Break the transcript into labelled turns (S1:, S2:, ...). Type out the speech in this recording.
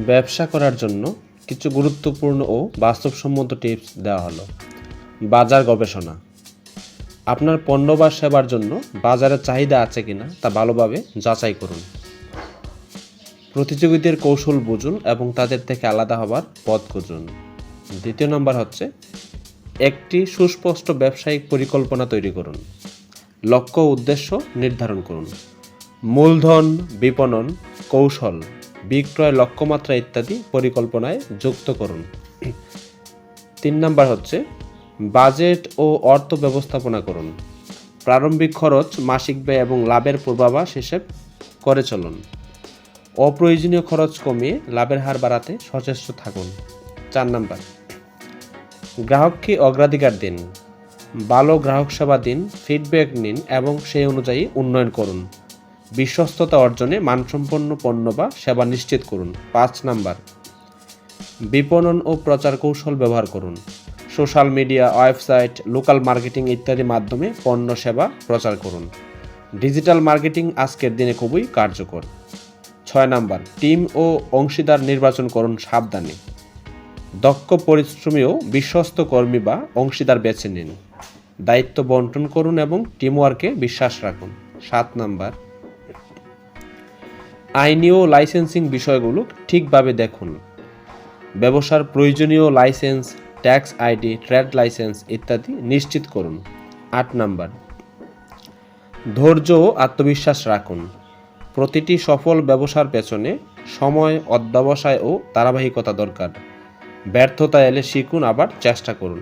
S1: ব্যবসা করার জন্য কিছু গুরুত্বপূর্ণ ও বাস্তবসম্মত টিপস দেওয়া হলো। বাজার গবেষণা। আপনার পণ্য বা সেবার জন্য বাজারে চাহিদা আছে কিনা তা ভালোভাবে যাচাই করুন। প্রতিযোগীদের কৌশল বুঝুন এবং তাদের থেকে আলাদা হবার পথ খুঁজুন। দ্বিতীয় নম্বর হচ্ছে একটি সুস্পষ্ট ব্যবসায়িক পরিকল্পনা তৈরি করুন। লক্ষ্য ও উদ্দেশ্য নির্ধারণ করুন। মূলধন, বিপণন, কৌশল, বিক্রয় লক্ষ্যমাত্রা ইত্যাদি পরিকল্পনায় যুক্ত করুন। 3 নাম্বার হচ্ছে বাজেট ও অর্থ ব্যবস্থাপনা করুন। প্রারম্ভিক খরচ, মাসিক ব্যয় এবং লাভের পূর্বাভাস হিসেব করে চলুন। অপ্রয়োজনীয় খরচ কমিয়ে লাভের হার বাড়াতে সচেষ্ট থাকুন। 4 নাম্বার গ্রাহককে অগ্রাধিকার দিন। ভালো গ্রাহক সেবা দিন, ফিডব্যাক নিন এবং সেই অনুযায়ী উন্নয়ন করুন। বিশ্বস্ততা অর্জনে মানসম্পন্ন পণ্য বা সেবা নিশ্চিত করুন। 5 নাম্বার বিপণন ও প্রচার কৌশল ব্যবহার করুন। Social media, website, local marketing ইত্যাদি মাধ্যমে পণ্য সেবা প্রচার করুন। ডিজিটাল মার্কেটিং আজকের দিনে খুবই কার্যকর। 6 নাম্বার টিম ও অংশীদার নির্বাচন করুন সাবধানে। দক্ষ, পরিশ্রমী ও বিশ্বস্ত কর্মী বা অংশীদার বেছে নিন। দায়িত্ব বন্টন করুন এবং টিমওয়ার্কে বিশ্বাস রাখুন। 7 নাম্বার আইনি ও লাইসেন্সিং বিষয়গুলো ঠিকভাবে দেখুন। ব্যবসার প্রয়োজনীয় licence, tax ID, trade licence ইত্যাদি নিশ্চিত করুন। 8 নাম্বার ধৈর্য ও আত্মবিশ্বাস রাখুন। প্রতিটি সফল ব্যবসার পেছনে সময়, অধ্যবসায় ও ধারাবাহিকতা দরকার। ব্যর্থতা এলে শিখুন, আবার চেষ্টা করুন।